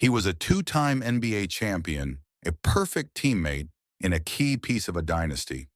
He was a two-time NBA champion, a perfect teammate, and a key piece of a dynasty.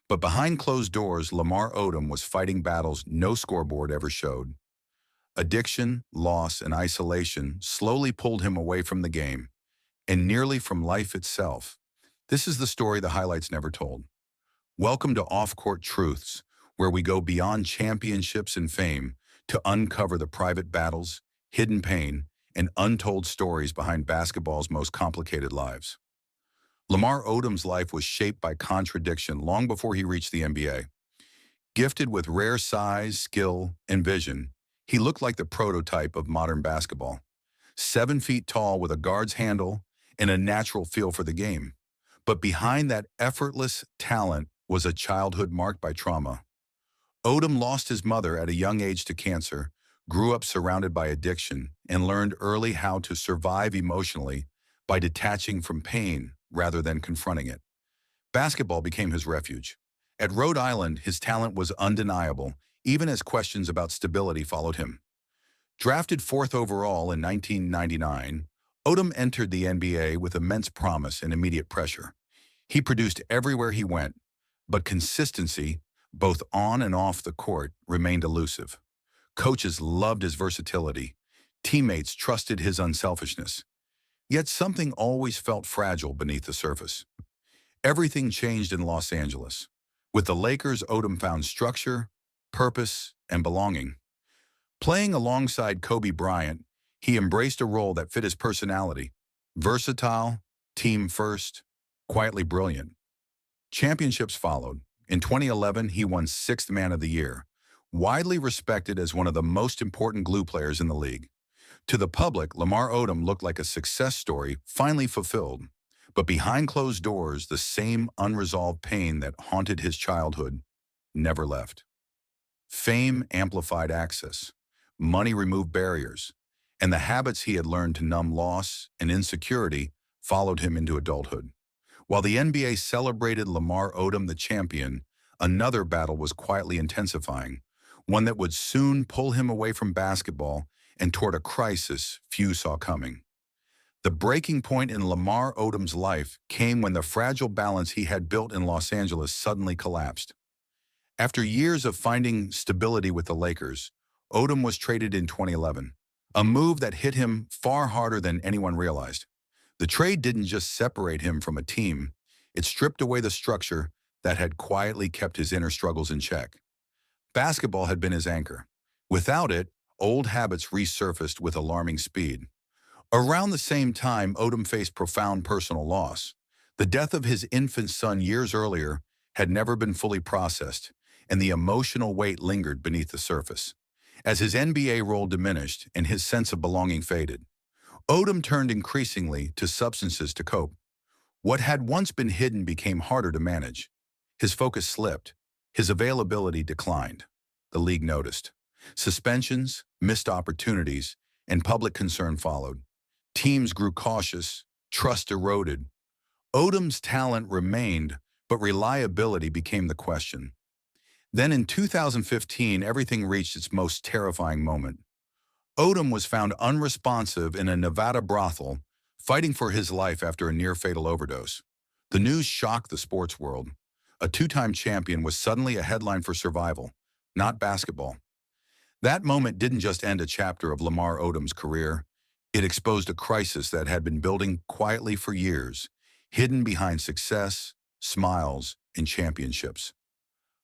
But behind closed doors, Lamar Odom was fighting battles no scoreboard ever showed. Addiction, loss, and isolation slowly pulled him away from the game, and nearly from life itself. This is the story the highlights never told. Welcome to Off-Court Truths, where we go beyond championships and fame to uncover the private battles, hidden pain, and untold stories behind basketball's most complicated lives. Lamar Odom's life was shaped by contradiction long before he reached the NBA. Gifted with rare size, skill, and vision, he looked like the prototype of modern basketball. 7 feet tall with a guard's handle and a natural feel for the game. But behind that effortless talent was a childhood marked by trauma. Odom lost his mother at a young age to cancer, grew up surrounded by addiction, and learned early how to survive emotionally by detaching from pain rather than confronting it. Basketball became his refuge. At Rhode Island, his talent was undeniable, even as questions about stability followed him. Drafted fourth overall in 1999, Odom entered the NBA with immense promise and immediate pressure. He produced everywhere he went, but consistency, both on and off the court, remained elusive. Coaches loved his versatility. Teammates trusted his unselfishness. Yet something always felt fragile beneath the surface. Everything changed in Los Angeles. With the Lakers, Odom found structure, purpose, and belonging. Playing alongside Kobe Bryant, he embraced a role that fit his personality. Versatile, team first, quietly brilliant. Championships followed. In 2011, he won Sixth Man of the Year, widely respected as one of the most important glue players in the league. To the public, Lamar Odom looked like a success story finally fulfilled. But behind closed doors, the same unresolved pain that haunted his childhood never left. Fame amplified access. Money removed barriers. And the habits he had learned to numb loss and insecurity followed him into adulthood. While the NBA celebrated Lamar Odom the champion, another battle was quietly intensifying, one that would soon pull him away from basketball and toward a crisis few saw coming. The breaking point in Lamar Odom's life came when the fragile balance he had built in Los Angeles suddenly collapsed. After years of finding stability with the Lakers, Odom was traded in 2011, a move that hit him far harder than anyone realized. The trade didn't just separate him from a team, it stripped away the structure that had quietly kept his inner struggles in check. Basketball had been his anchor. Without it, old habits resurfaced with alarming speed. Around the same time, Odom faced profound personal loss. The death of his infant son years earlier had never been fully processed, and the emotional weight lingered beneath the surface. As his NBA role diminished and his sense of belonging faded, Odom turned increasingly to substances to cope. What had once been hidden became harder to manage. His focus slipped. His availability declined. The league noticed. Suspensions, missed opportunities, and public concern followed. Teams grew cautious, trust eroded. Odom's talent remained, but reliability became the question. Then in 2015, everything reached its most terrifying moment. Odom was found unresponsive in a Nevada brothel, fighting for his life after a near-fatal overdose. The news shocked the sports world. A two-time champion was suddenly a headline for survival, not basketball. That moment didn't just end a chapter of Lamar Odom's career. It exposed a crisis that had been building quietly for years, hidden behind success, smiles, and championships.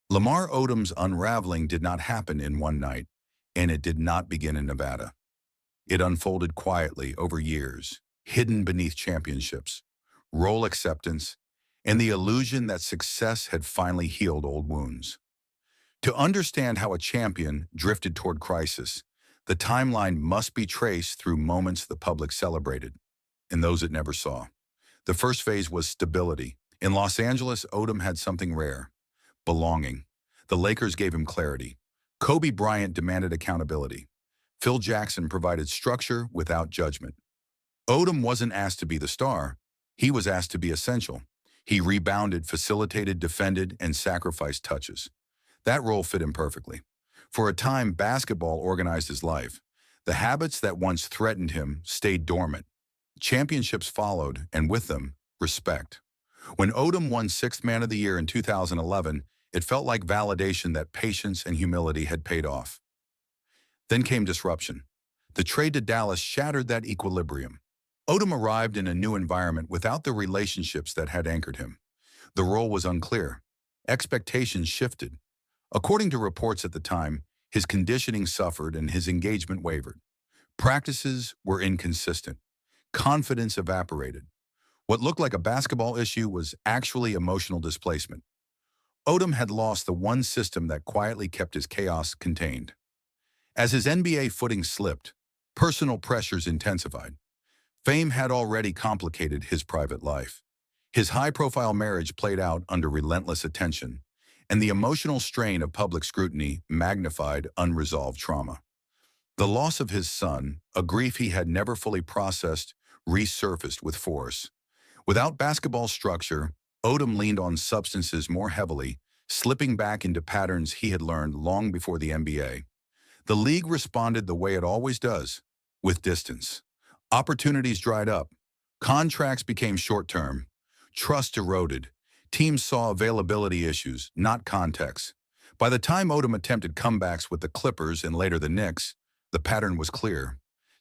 Lamar Odom's unraveling did not happen in one night, and it did not begin in Nevada. It unfolded quietly over years, hidden beneath championships, role acceptance, and the illusion that success had finally healed old wounds. To understand how a champion drifted toward crisis, the timeline must be traced through moments the public celebrated and those it never saw. The first phase was stability. In Los Angeles, Odom had something rare: belonging. The Lakers gave him clarity. Kobe Bryant demanded accountability. Phil Jackson provided structure without judgment. Odom wasn't asked to be the star. He was asked to be essential. He rebounded, facilitated, defended, and sacrificed touches. That role fit him perfectly. For a time, basketball organized his life. The habits that once threatened him stayed dormant. Championships followed, and with them, respect. When Odom won Sixth Man of the Year in 2011, it felt like validation that patience and humility had paid off. Then came disruption. The trade to Dallas shattered that equilibrium. Odom arrived in a new environment without the relationships that had anchored him. The role was unclear. Expectations shifted. According to reports at the time, his conditioning suffered and his engagement wavered. Practices were inconsistent. Confidence evaporated. What looked like a basketball issue was actually emotional displacement. Odom had lost the one system that quietly kept his chaos contained. As his NBA footing slipped, personal pressures intensified. Fame had already complicated his private life. His high-profile marriage played out under relentless attention, and the emotional strain of public scrutiny magnified unresolved trauma. The loss of his son, a grief he had never fully processed, resurfaced with force. Without basketball structure, Odom leaned on substances more heavily, slipping back into patterns he had learned long before the NBA. The league responded the way it always does, with distance. Opportunities dried up. Contracts became short-term. Trust eroded. Teams saw availability issues, not context. By the time Odom attempted comebacks with the Clippers and later the Knicks, the pattern was clear.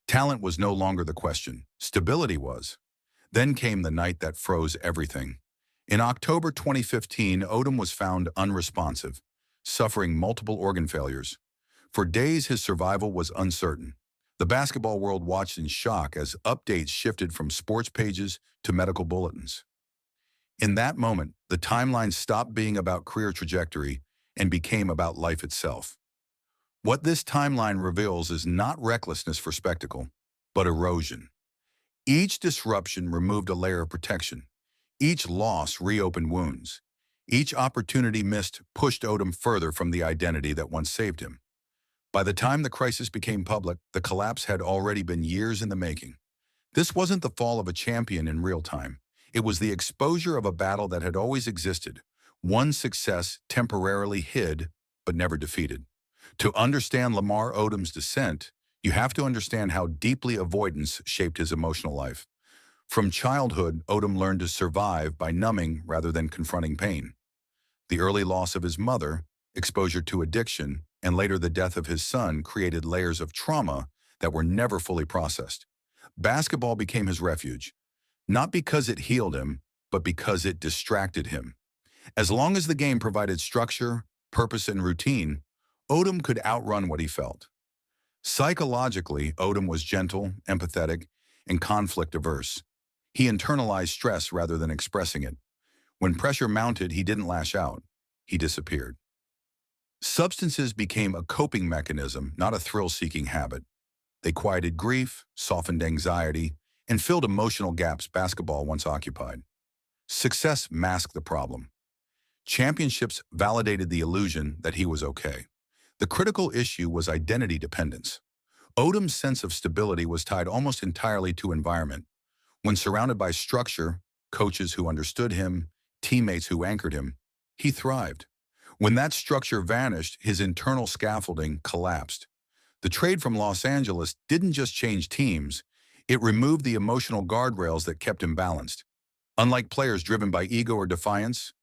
Talent was no longer the question. Stability was. Then came the night that froze everything. In October 2015, Odom was found unresponsive, suffering multiple organ failures. For days, his survival was uncertain. The basketball world watched in shock as updates shifted from sports pages to medical bulletins. In that moment, the timeline stopped being about career trajectory and became about life itself. What this timeline reveals is not recklessness for spectacle, but erosion. Each disruption removed a layer of protection. Each loss reopened wounds. Each opportunity missed pushed Odom further from the identity that once saved him. By the time the crisis became public, the collapse had already been years in the making. This wasn't the fall of a champion in real time. It was the exposure of a battle that had always existed, one success temporarily hid but never defeated. To understand Lamar Odom's descent, you have to understand how deeply avoidance shaped his emotional life. From childhood, Odom learned to survive by numbing rather than confronting pain. The early loss of his mother, exposure to addiction, and later the death of his son created layers of trauma that were never fully processed. Basketball became his refuge, not because it healed him, but because it distracted him. As long as the game provided structure, purpose, and routine, Odom could outrun what he felt. Psychologically, Odom was gentle, empathetic, and conflict-averse. He internalized stress rather than expressing it. When pressure mounted, he didn't lash out. He disappeared. Substances became a coping mechanism, not a thrill-seeking habit. They quieted grief, softened anxiety, and filled emotional gaps basketball once occupied. Success masked the problem. Championships validated the illusion that he was okay. The critical issue was identity dependence. Odom's sense of stability was tied almost entirely to environment. When surrounded by structure, coaches who understood him, teammates who anchored him, he thrived. When that structure vanished, his internal scaffolding collapsed. The trade from Los Angeles didn't just change teams, it removed the emotional guardrails that kept him balanced. Unlike players driven by ego or defiance,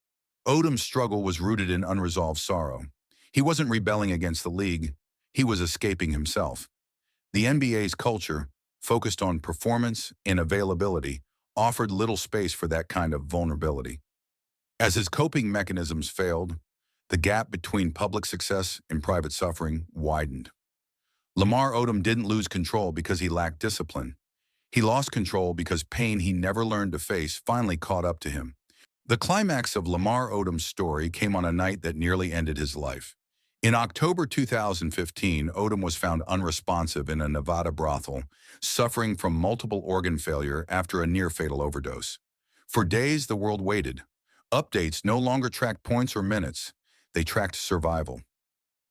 Odom's struggle was rooted in unresolved sorrow. He wasn't rebelling against the league, he was escaping himself. The NBA's culture, focused on performance and availability, offered little space for that kind of vulnerability. As his coping mechanisms failed, the gap between public success and private suffering widened. Lamar Odom didn't lose control because he lacked discipline. He lost control because pain he never learned to face finally caught up to him. The climax of Lamar Odom's story came on a night that nearly ended his life. In October 2015, Odom was found unresponsive in a Nevada brothel, suffering from multiple organ failure after a near-fatal overdose. For days, the world waited. Updates no longer tracked points or minutes. They tracked survival.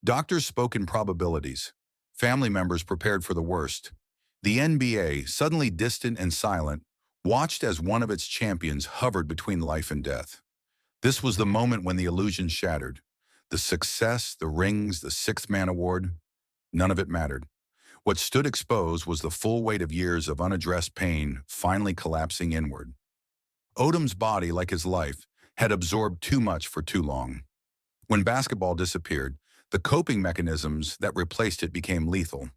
Doctors spoke in probabilities. Family members prepared for the worst. The NBA, suddenly distant and silent, watched as one of its champions hovered between life and death. This was the moment when the illusion shattered. The success, the rings, the sixth man award, none of it mattered. What stood exposed was the full weight of years of unaddressed pain finally collapsing inward. Odom's body, like his life, had absorbed too much for too long. When basketball disappeared, the coping mechanisms that replaced it became lethal.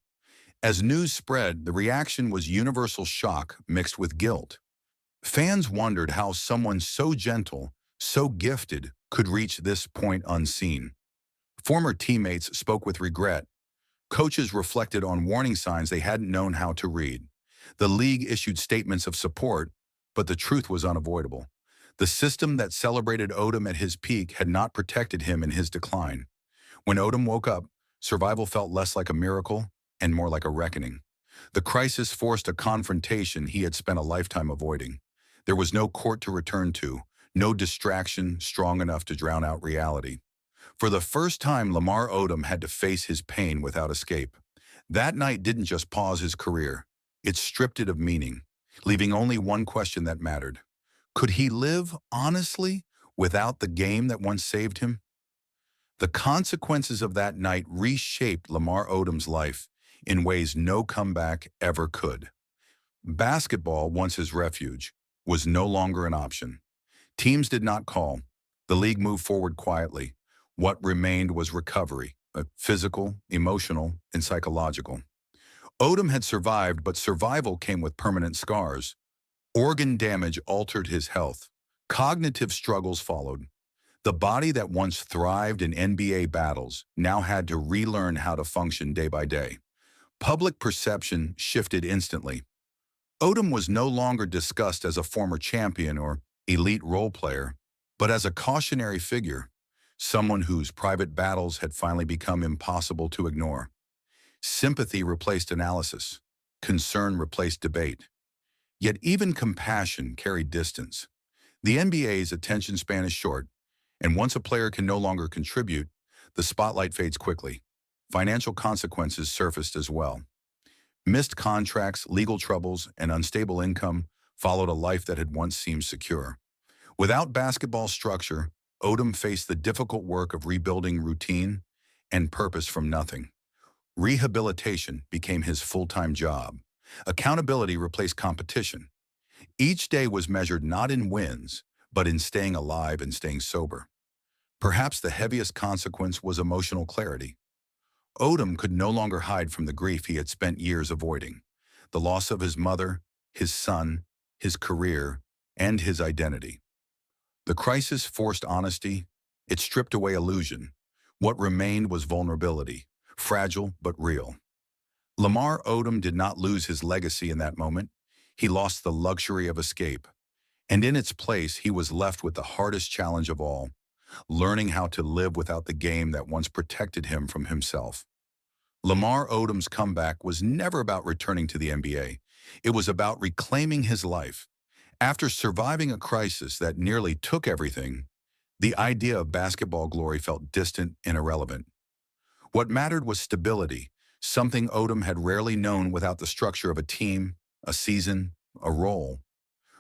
As news spread, the reaction was universal shock mixed with guilt. Fans wondered how someone so gentle, so gifted, could reach this point unseen. Former teammates spoke with regret. Coaches reflected on warning signs they hadn't known how to read. The league issued statements of support, but the truth was unavoidable. The system that celebrated Odom at his peak had not protected him in his decline. When Odom woke up, survival felt less like a miracle and more like a reckoning. The crisis forced a confrontation he had spent a lifetime avoiding. There was no court to return to, no distraction strong enough to drown out reality. For the first time, Lamar Odom had to face his pain without escape. That night didn't just pause his career. It stripped it of meaning, leaving only one question that mattered. Could he live honestly without the game that once saved him? The consequences of that night reshaped Lamar Odom's life in ways no comeback ever could. Basketball, once his refuge, was no longer an option. Teams did not call. The league moved forward quietly. What remained was recovery, physical, emotional, and psychological. Odom had survived, but survival came with permanent scars. Organ damage altered his health. Cognitive struggles followed. The body that once thrived in NBA battles now had to relearn how to function day by day. Public perception shifted instantly. Odom was no longer discussed as a former champion or elite role player, but as a cautionary figure, someone whose private battles had finally become impossible to ignore. Sympathy replaced analysis. Concern replaced debate. Yet even compassion carried distance. The NBA's attention span is short, and once a player can no longer contribute, the spotlight fades quickly. Financial consequences surfaced as well. Missed contracts, legal troubles, and unstable income followed a life that had once seemed secure. Without basketball structure, Odom faced the difficult work of rebuilding routine and purpose from nothing. Rehabilitation became his full-time job. Accountability replaced competition. Each day was measured not in wins, but in staying alive and staying sober. Perhaps the heaviest consequence was emotional clarity. Odom could no longer hide from the grief he had spent years avoiding. The loss of his mother, his son, his career, and his identity. The crisis forced honesty. It stripped away illusion. What remained was vulnerability, fragile but real. Lamar Odom did not lose his legacy in that moment. He lost the luxury of escape. And in its place, he was left with the hardest challenge of all, learning how to live without the game that once protected him from himself. Lamar Odom's comeback was never about returning to the NBA. It was about reclaiming his life. After surviving a crisis that nearly took everything, the idea of basketball glory felt distant and irrelevant. What mattered was stability, something Odom had rarely known without the structure of a team, a season, a role.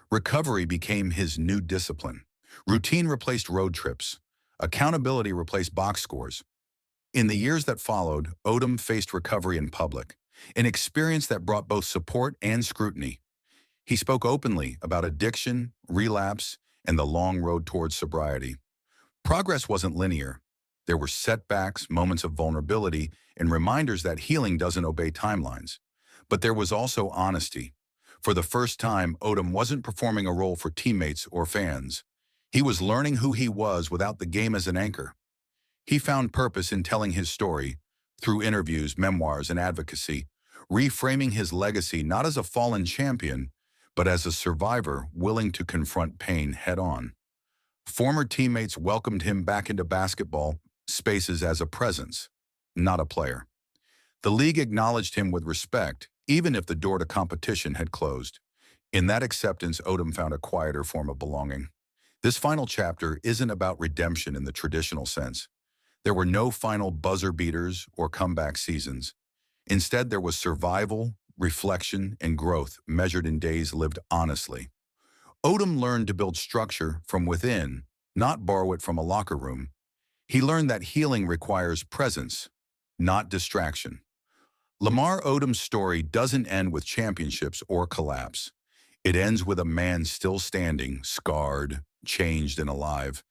Recovery became his new discipline. Routine replaced road trips. Accountability replaced box scores. In the years that followed, Odom faced recovery in public, an experience that brought both support and scrutiny. He spoke openly about addiction, relapse, and the long road towards sobriety. Progress wasn't linear. There were setbacks, moments of vulnerability, and reminders that healing doesn't obey timelines. But there was also honesty. For the first time, Odom wasn't performing a role for teammates or fans. He was learning who he was without the game as an anchor. He found purpose in telling his story, through interviews, memoirs, and advocacy, reframing his legacy not as a fallen champion, but as a survivor willing to confront pain head-on. Former teammates welcomed him back into basketball spaces as a presence, not a player. The league acknowledged him with respect, even if the door to competition had closed. In that acceptance, Odom found a quieter form of belonging. This final chapter isn't about redemption in the traditional sense. There were no final buzzer beaters or comeback seasons. Instead, there was survival, reflection, and growth measured in days lived honestly. Odom learned to build structure from within, not borrow it from a locker room. He learned that healing requires presence, not distraction. Lamar Odom's story doesn't end with championships or collapse. It ends with a man still standing, scarred, changed, and alive,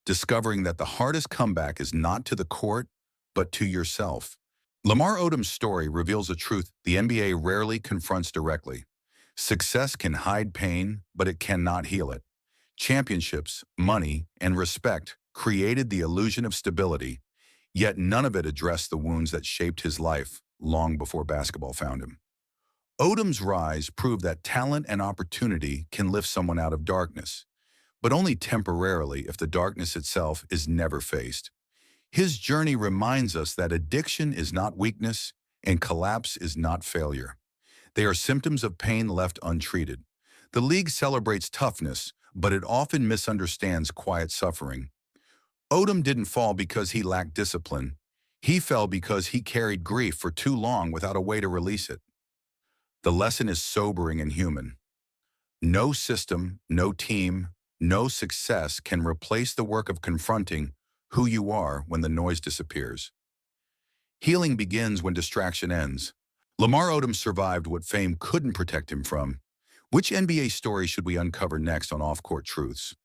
discovering that the hardest comeback is not to the court, but to yourself. Lamar Odom's story reveals a truth the NBA rarely confronts directly. Success can hide pain, but it cannot heal it. Championships, money, and respect created the illusion of stability, yet none of it addressed the wounds that shaped his life long before basketball found him. Odom's rise proved that talent and opportunity can lift someone out of darkness, but only temporarily if the darkness itself is never faced. His journey reminds us that addiction is not weakness and collapse is not failure. They are symptoms of pain left untreated. The league celebrates toughness, but it often misunderstands quiet suffering. Odom didn't fall because he lacked discipline. He fell because he carried grief for too long without a way to release it. The lesson is sobering and human. No system, no team, no success can replace the work of confronting who you are when the noise disappears. Healing begins when distraction ends. Lamar Odom survived what fame couldn't protect him from. Which NBA story should we uncover next on Off-Court Truths?